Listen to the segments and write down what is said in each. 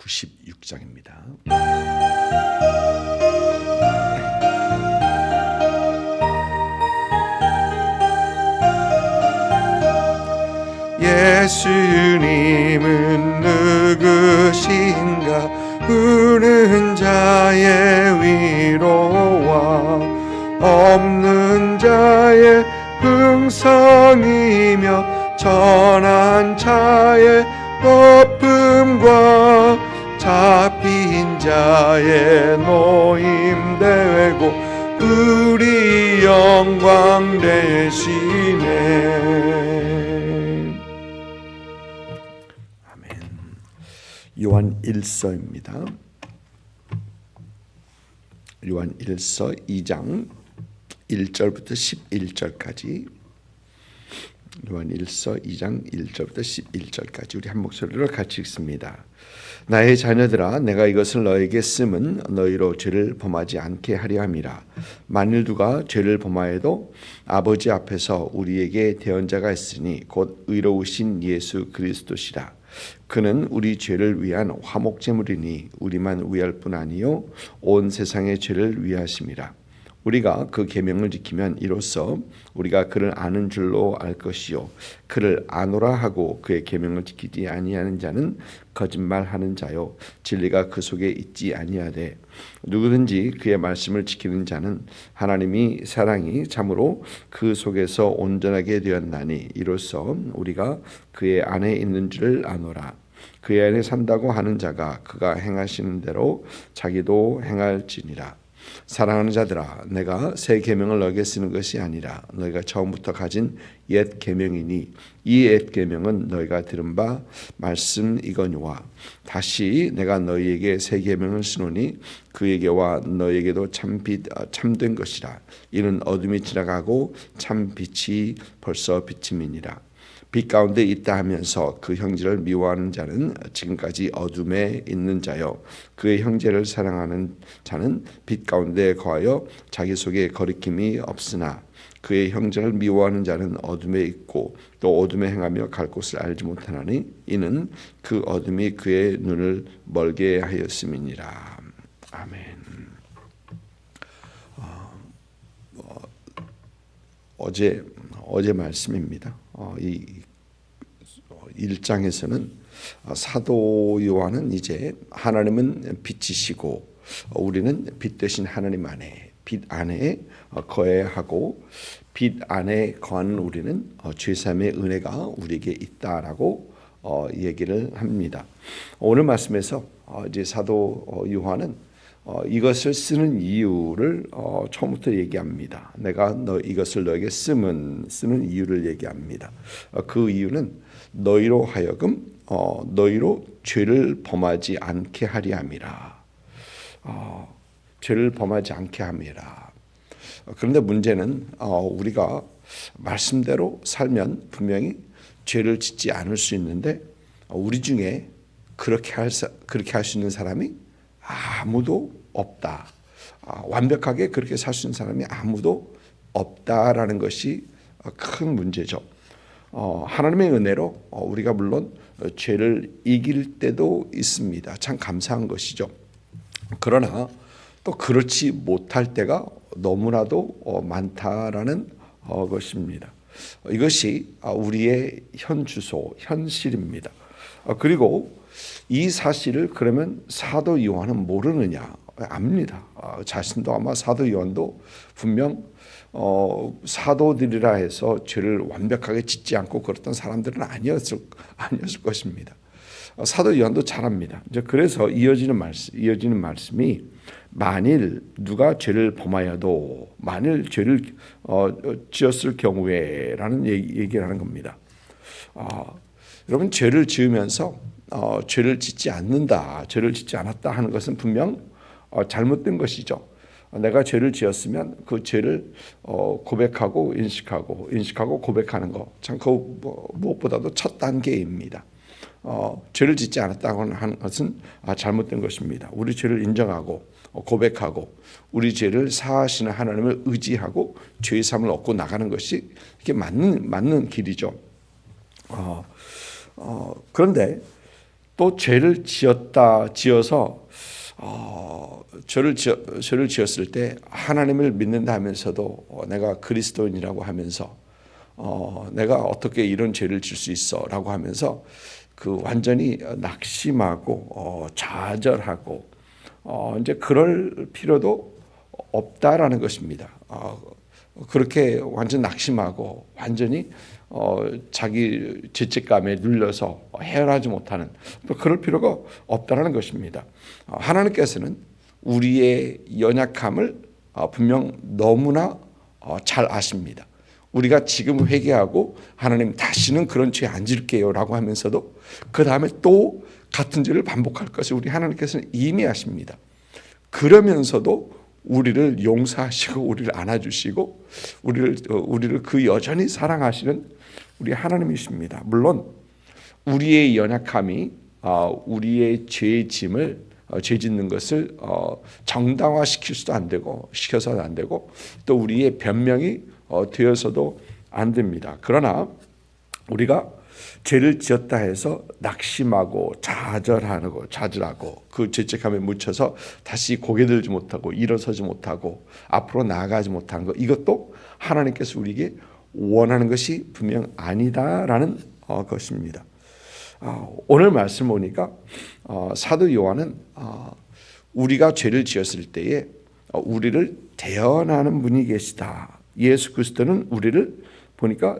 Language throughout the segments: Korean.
96장입니다. 예수님은 누구신가? 우는 자의 위로와 없는 자의 풍성이며 전한 자의 높음과 잡힌 자의 노임되고 우리 영광 되시네. 아멘. 요한 1서입니다. 요한 1서 2장 1절부터 11절까지. 요한 1서 2장 1절부터 11절까지 우리 한 목소리로 같이 읽습니다. 나의 자녀들아, 내가 이것을 너에게 쓰면 너희로 죄를 범하지 않게 하려 함이라. 만일 누가 죄를 범하여도 아버지 앞에서 우리에게 대언자가 있으니 곧 의로우신 예수 그리스도시라. 그는 우리 죄를 위한 화목제물이니 우리만 위할 뿐 아니요 온 세상의 죄를 위하심이라. 우리가 그 계명을 지키면 이로써 우리가 그를 아는 줄로 알 것이요 그를 아노라 하고 그의 계명을 지키지 아니하는 자는 거짓말하는 자요 진리가 그 속에 있지 아니하되 누구든지 그의 말씀을 지키는 자는 하나님이 사랑이 참으로 그 속에서 온전하게 되었나니 이로써 우리가 그의 안에 있는 줄을 아노라. 그의 안에 산다고 하는 자가 그가 행하시는 대로 자기도 행할지니라. 사랑하는 자들아, 내가 새 계명을 너에게 쓰는 것이 아니라 너희가 처음부터 가진 옛 계명이니 이 옛 계명은 너희가 들은 바 말씀이거니와 다시 내가 너희에게 새 계명을 쓰노니 그에게와 너희에게도 참된 것이라. 이는 어둠이 지나가고 참 빛이 벌써 비침이니라. 빛 가운데 있다 하면서 그 형제를 미워하는 자는 지금까지 어둠에 있는 자요 그의 형제를 사랑하는 자는 빛 가운데 거하여 자기 속에 거리낌이 없으나 그의 형제를 미워하는 자는 어둠에 있고 또 어둠에 행하며 갈 곳을 알지 못하나니 이는 그 어둠이 그의 눈을 멀게 하였음이니라. 아멘. 어제 말씀입니다. 이 1장에서는 사도 요한은 이제 하나님은 빛이시고 우리는 빛 대신 하나님 안에 빛 안에 거해하고 빛 안에 거하는 우리는 죄사함의 은혜가 우리에게 있다라고 얘기를 합니다. 오늘 말씀에서 이제 사도 요한은 이것을 쓰는 이유를 처음부터 얘기합니다. 내가 이것을 너에게 쓰는 이유를 얘기합니다. 그 이유는 너희로 하여금 너희로 죄를 범하지 않게 하려 함이라. 죄를 범하지 않게 함이라. 그런데 문제는 우리가 말씀대로 살면 분명히 죄를 짓지 않을 수 있는데 우리 중에 그렇게 할 수 있는 사람이 아무도 없다. 완벽하게 그렇게 살 수 있는 사람이 아무도 없다라는 것이 큰 문제죠. 하나님의 은혜로 우리가 물론 죄를 이길 때도 있습니다. 참 감사한 것이죠. 그러나 또 그렇지 못할 때가 너무나도 많다라는 것입니다. 이것이 우리의 현주소, 현실입니다. 그리고 이 사실을 그러면 사도 요한은 모르느냐? 압니다. 자신도 아마 사도 요한도 분명 사도들이라 해서 죄를 완벽하게 짓지 않고 그랬던 사람들은 아니었을 것입니다. 사도 요한도 잘 압니다. 이제 그래서 이어지는 말씀이 만일 누가 죄를 범하여도 만일 죄를 지었을 경우에라는 얘기를 하는 겁니다. 여러분 죄를 지으면서 죄를 짓지 않는다, 죄를 짓지 않았다 하는 것은 분명 잘못된 것이죠. 내가 죄를 지었으면 그 죄를 고백하고 인식하고 고백하는 것, 참 그 무엇보다도 첫 단계입니다. 죄를 짓지 않았다고 하는 것은 잘못된 것입니다. 우리 죄를 인정하고 고백하고 우리 죄를 사하시는 하나님을 의지하고 죄의 삶을 얻고 나가는 것이 이게 맞는 길이죠. 그런데 또 죄를 지어서 죄를 지었을 때 하나님을 믿는다 하면서도 내가 그리스도인이라고 하면서 내가 어떻게 이런 죄를 질 수 있어라고 하면서 그 완전히 낙심하고 좌절하고 이제 그럴 필요도 없다라는 것입니다. 그렇게 완전 낙심하고 완전히 자기 죄책감에 눌려서 헤어나지 못하는 또 그럴 필요가 없다라는 것입니다. 하나님께서는 우리의 연약함을 분명 너무나 잘 아십니다. 우리가 지금 회개하고 하나님 다시는 그런 죄 안 질게요라고 하면서도 그 다음에 또 같은 죄를 반복할 것을 우리 하나님께서는 이미 아십니다. 그러면서도 우리를 용서하시고 우리를 안아주시고 우리를 그 여전히 사랑하시는 우리 하나님이십니다. 물론 우리의 연약함이 우리의 죄의 짐을 죄 짓는 것을 정당화시킬 수도 안 되고 시켜서는 안 되고 또 우리의 변명이 되어서도 안 됩니다. 그러나 우리가 죄를 지었다 해서 낙심하고 좌절하고 그 죄책감에 묻혀서 다시 고개 들지 못하고 일어서지 못하고 앞으로 나아가지 못하는 것, 이것도 하나님께서 우리에게 원하는 것이 분명 아니다라는 것입니다. 오늘 말씀 보니까 사도 요한은 우리가 죄를 지었을 때에 우리를 대언하는 분이 계시다. 예수 그리스도는 우리를 보니까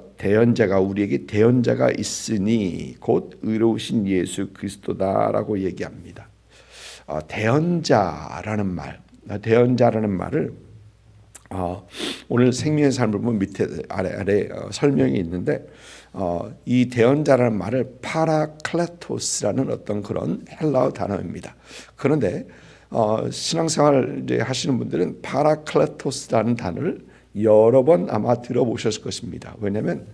우리에게 대언자가 있으니 곧 의로우신 예수 그리스도다라고 얘기합니다. 대언자라는 말을 오늘 생명의 삶을 보면 밑에 아래 설명이 있는데 이 대언자라는 말을 파라클레토스라는 어떤 그런 헬라어 단어입니다. 그런데 신앙생활 이제 하시는 분들은 파라클레토스라는 단어를 여러 번 아마 들어보셨을 것입니다. 왜냐하면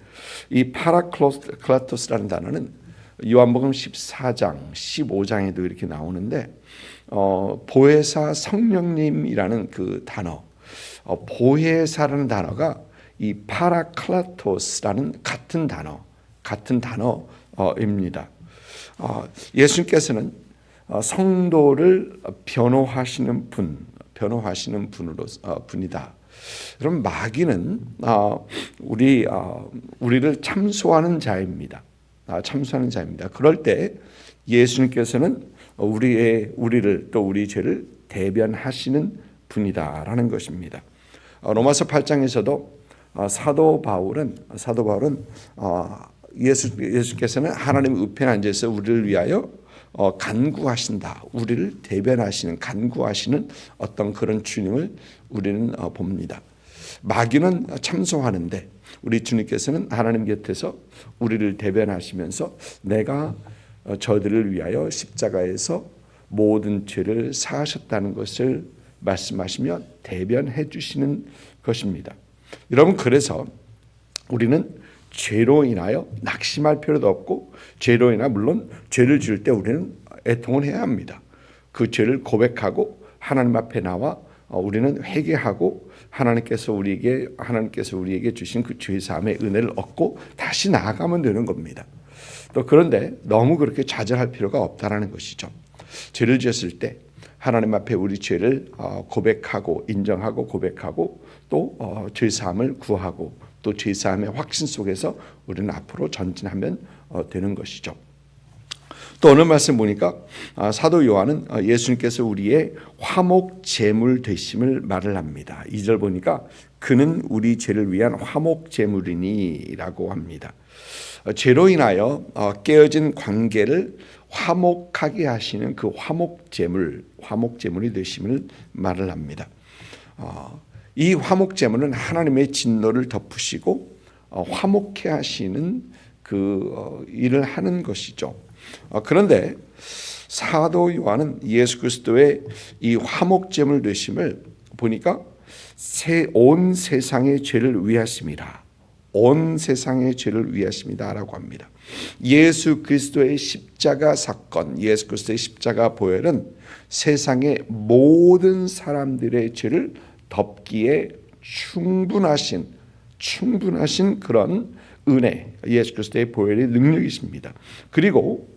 이 파라클레토스라는 단어는 요한복음 14장, 15장에도 이렇게 나오는데 보혜사 성령님이라는 그 단어, 보혜사라는 단어가 이 파라클레토스라는 같은 단어입니다. 예수님께서는 성도를 변호하시는 분이다. 그럼 마귀는 우리를 참소하는 자입니다. 그럴 때 예수님께서는 우리를 또 우리 죄를 대변하시는 분이다라는 것입니다. 로마서 8장에서도 사도 바울은 예수께서는 하나님 우편에 앉아서 우리를 위하여 간구하신다. 우리를 대변하시는 간구하시는 어떤 그런 주님을 우리는 봅니다. 마귀는 참소하는데 우리 주님께서는 하나님 곁에서 우리를 대변하시면서 내가 저들을 위하여 십자가에서 모든 죄를 사하셨다는 것을 말씀하시며 대변해 주시는 것입니다. 여러분, 그래서 우리는 죄로 인하여 낙심할 필요도 없고 죄로 인하 물론 죄를 지을 때 우리는 애통을 해야 합니다. 그 죄를 고백하고 하나님 앞에 나와 우리는 회개하고 하나님께서 우리에게 주신 그 죄 사함의 은혜를 얻고 다시 나아가면 되는 겁니다. 또 그런데 너무 그렇게 좌절할 필요가 없다라는 것이죠. 죄를 지었을 때 하나님 앞에 우리 죄를 고백하고 인정하고 고백하고 또 죄 사함을 구하고 또 죄 사함의 확신 속에서 우리는 앞으로 전진하면 되는 것이죠. 또 오늘 말씀 보니까 사도 요한은 예수님께서 우리의 화목 제물 되심을 말을 합니다. 2절 보니까 그는 우리 죄를 위한 화목 제물이니라고 합니다. 죄로 인하여 깨어진 관계를 화목하게 하시는 그 화목 제물이 되심을 말을 합니다. 이 화목 제물은 하나님의 진노를 덮으시고 화목해 하시는 그 일을 하는 것이죠. 그런데 사도 요한은 예수 그리스도의 이 화목 제물 되심을 보니까 온 세상의 죄를 위하심이라. 온 세상의 죄를 위하심이다라고 합니다. 예수 그리스도의 십자가 사건, 예수 그리스도의 십자가 보혈은 세상의 모든 사람들의 죄를 덮기에 충분하신 그런 은혜, 예수 그리스도의 보혈의 능력이십니다. 그리고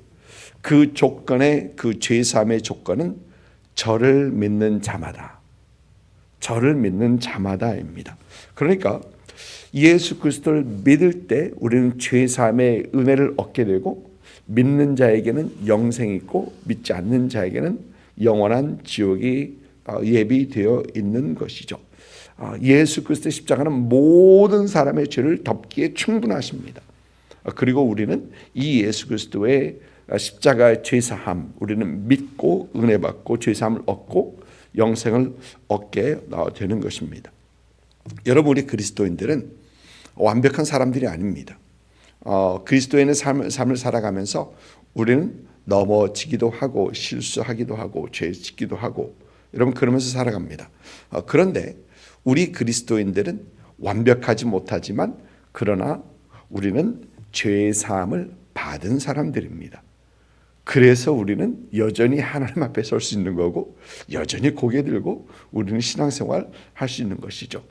그 조건의 그 죄사함의 조건은 저를 믿는 자마다, 저를 믿는 자마다입니다. 그러니까 예수 그리스도를 믿을 때 우리는 죄사함의 은혜를 얻게 되고, 믿는 자에게는 영생이 있고 믿지 않는 자에게는 영원한 지옥이 예비되어 있는 것이죠. 예수 그리스도의 십자가는 모든 사람의 죄를 덮기에 충분하십니다. 그리고 우리는 이 예수 그리스도의 십자가의 죄사함, 우리는 믿고 은혜 받고 죄사함을 얻고 영생을 얻게 되는 것입니다. 여러분, 우리 그리스도인들은 완벽한 사람들이 아닙니다. 그리스도인의 삶을 살아가면서 우리는 넘어지기도 하고 실수하기도 하고 죄 짓기도 하고 여러분 그러면서 살아갑니다. 그런데 우리 그리스도인들은 완벽하지 못하지만 그러나 우리는 죄의 사함을 받은 사람들입니다. 그래서 우리는 여전히 하나님 앞에 설 수 있는 거고 여전히 고개 들고 우리는 신앙생활 할 수 있는 것이죠.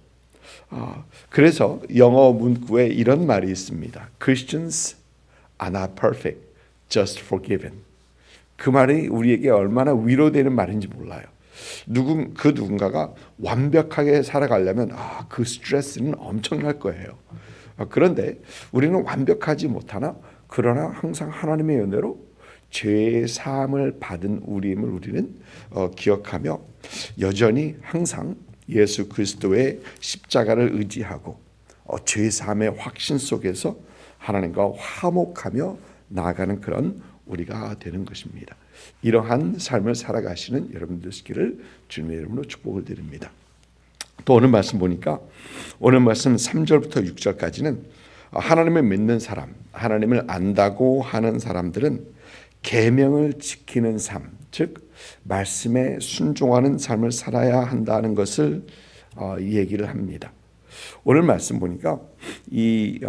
그래서 영어 문구에 이런 말이 있습니다. Christians are not perfect, just forgiven. 그 말이 우리에게 얼마나 위로되는 말인지 몰라요. 그 누군가가 완벽하게 살아가려면 그 스트레스는 엄청날 거예요. 그런데 우리는 완벽하지 못하나 그러나 항상 하나님의 은혜로 죄의 사함을 받은 우리임을 우리는 기억하며 여전히 항상 예수 그리스도의 십자가를 의지하고 죄의 사함의 확신 속에서 하나님과 화목하며 나아가는 그런 우리가 되는 것입니다. 이러한 삶을 살아가시는 여러분들 되시기를 주님의 이름으로 축복을 드립니다. 또 오늘 말씀 보니까 오늘 말씀 3절부터 6절까지는 하나님을 믿는 사람, 하나님을 안다고 하는 사람들은 계명을 지키는 삶, 즉 말씀에 순종하는 삶을 살아야 한다는 것을 얘기를 합니다. 오늘 말씀 보니까 이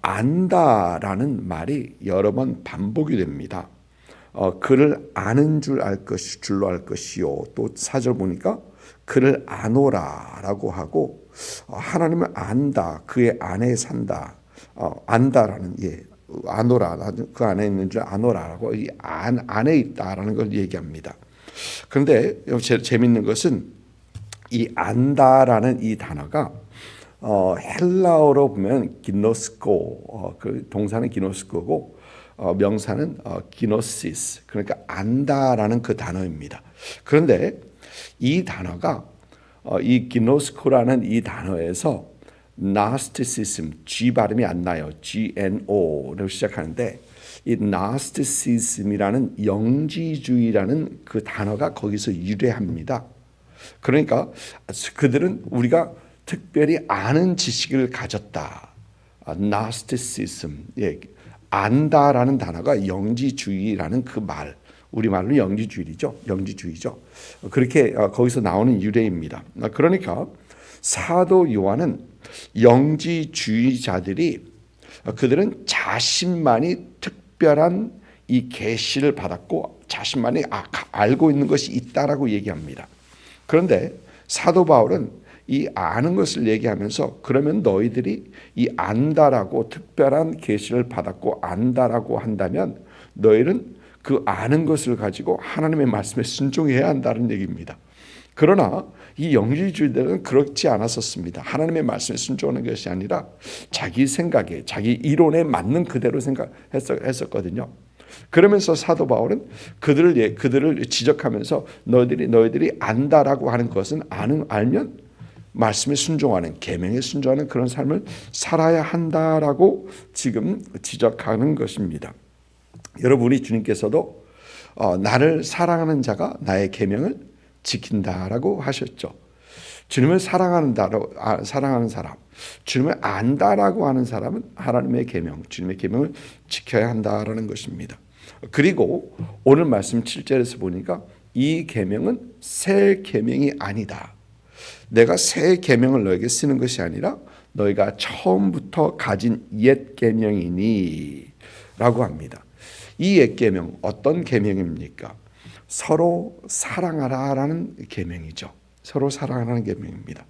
안다라는 말이 여러 번 반복이 됩니다. 그를 아는 줄로 알 것이요. 또 4절 보니까 그를 아노라라고 하고 하나님을 안다, 그의 안에 산다, 안다라는 아노라, 그 안에 있는 줄 아노라라고 이 안에 있다라는 걸 얘기합니다. 그런데 재밌는 것은 이 안다라는 이 단어가 헬라어로 보면 기노스코, 그 동사는 기노스코고 명사는 기노시스, 그러니까 안다라는 그 단어입니다. 그런데 이 단어가 이 기노스코라는 이 단어에서 나스티시즘, G 발음이 안 나요. GNO로 시작하는데 이 나스티시즘이라는 영지주의라는 그 단어가 거기서 유래합니다. 그러니까 그들은 우리가 특별히 아는 지식을 가졌다. 나스티시즘, 안다라는 단어가 영지주의라는 그 말, 우리말로 영지주의죠. 그렇게 거기서 나오는 유래입니다. 그러니까 사도 요한은 영지주의자들이 그들은 자신만이 특별한 이 계시를 받았고 자신만이 알고 있는 것이 있다라고 얘기합니다. 그런데 사도 바울은 이 아는 것을 얘기하면서 그러면 너희들이 이 안다라고 특별한 계시를 받았고 안다라고 한다면 너희는 그 아는 것을 가지고 하나님의 말씀에 순종해야 한다는 얘기입니다. 그러나 이 영지주의들은 그렇지 않았었습니다. 하나님의 말씀에 순종하는 것이 아니라 자기 생각에, 자기 이론에 맞는 그대로 생각했었거든요. 그러면서 사도 바울은 그들을 지적하면서 너희들이 안다라고 하는 것은 알면 말씀에 순종하는, 계명에 순종하는 그런 삶을 살아야 한다라고 지금 지적하는 것입니다. 여러분, 우리 주님께서도 나를 사랑하는 자가 나의 계명을 지킨다라고 하셨죠. 주님을 사랑하는 사람, 주님을 안다라고 하는 사람은 하나님의 계명, 주님의 계명을 지켜야 한다라는 것입니다. 그리고 오늘 말씀 7절에서 보니까 이 계명은 새 계명이 아니다. 내가 새 계명을 너에게 쓰는 것이 아니라 너희가 처음부터 가진 옛 계명이니 라고 합니다. 이 옛 계명 어떤 계명입니까? 서로 사랑하라라는 계명이죠. 서로 사랑하라는 계명입니다.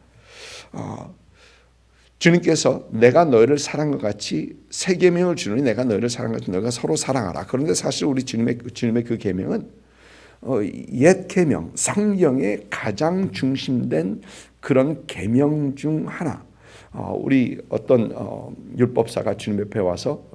주님께서 내가 너희를 사랑한 것 같이 새 계명을 주노니 내가 너희를 사랑한 것 같이 너희가 서로 사랑하라. 그런데 사실 우리 주님의 그 계명은 옛 계명, 성경의 가장 중심된 그런 계명 중 하나. 우리 어떤 율법사가 주님 옆에 와서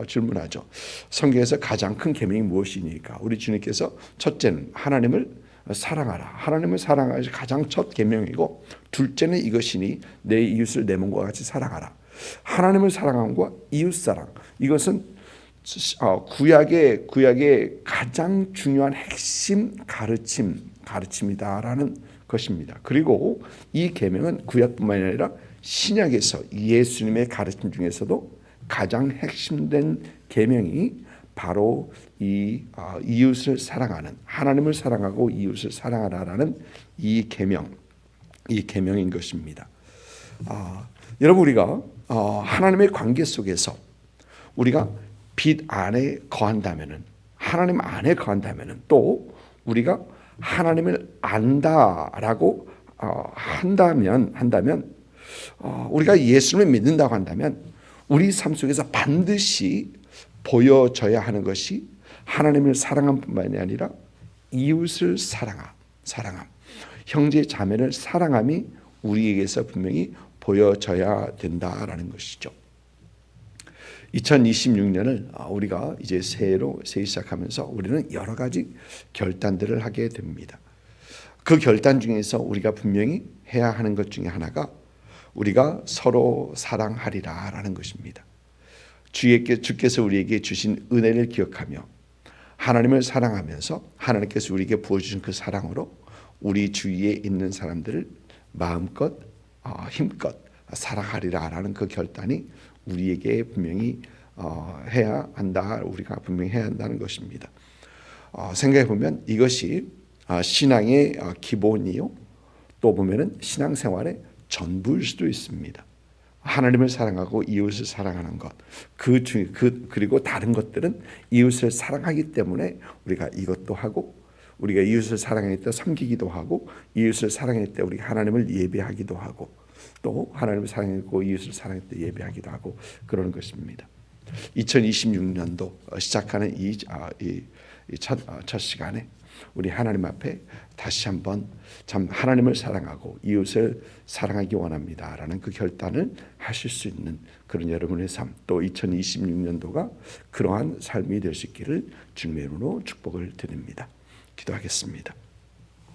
질문하죠. 성경에서 가장 큰 계명이 무엇이니까? 우리 주님께서 첫째는 하나님을 사랑하라. 하나님을 사랑하는 것이 가장 첫 계명이고, 둘째는 이것이니 내 이웃을 내 몸과 같이 사랑하라. 하나님을 사랑함과 이웃 사랑, 이것은 구약의 가장 중요한 핵심 가르침이다라는 것입니다. 그리고 이 계명은 구약뿐만 아니라 신약에서 예수님의 가르침 중에서도 가장 핵심된 계명이 바로 이 이웃을 사랑하는, 하나님을 사랑하고 이웃을 사랑하라라는 이 계명인 것입니다. 여러분, 우리가 하나님의 관계 속에서 우리가 빛 안에 거한다면은, 하나님 안에 거한다면은, 또 우리가 하나님을 안다라고 한다면 우리가 예수님을 믿는다고 한다면 우리 삶 속에서 반드시 보여져야 하는 것이 하나님을 사랑함뿐만이 아니라 이웃을 사랑함, 형제 자매를 사랑함이 우리에게서 분명히 보여져야 된다라는 것이죠. 2026년을 우리가 이제 새해로 시작하면서 우리는 여러 가지 결단들을 하게 됩니다. 그 결단 중에서 우리가 분명히 해야 하는 것 중에 하나가 우리가 서로 사랑하리라라는 것입니다. 주께서 우리에게 주신 은혜를 기억하며 하나님을 사랑하면서 하나님께서 우리에게 부어주신 그 사랑으로 우리 주위에 있는 사람들을 마음껏 힘껏 사랑하리라라는 그 결단이 우리에게 분명히 해야 한다. 우리가 분명히 해야 한다는 것입니다. 생각해 보면 이것이 신앙의 기본이요, 또 보면은 신앙생활의 전부일 수도 있습니다. 하나님을 사랑하고 이웃을 사랑하는 것, 그리고 다른 것들은 이웃을 사랑하기 때문에 우리가 이것도 하고, 우리가 이웃을 사랑할 때 섬기기도 하고, 이웃을 사랑할 때 우리가 하나님을 예배하기도 하고, 또 하나님을 사랑하고 이웃을 사랑할 때 예배하기도 하고 그러는 것입니다. 2026년도 시작하는 이 첫 시간에 우리 하나님 앞에 다시 한번 참 하나님을 사랑하고 이웃을 사랑하기 원합니다라는 그 결단을 하실 수 있는 그런 여러분의 삶, 또 2026년도가 그러한 삶이 될 수 있기를 주님의 이름으로 축복을 드립니다. 기도하겠습니다.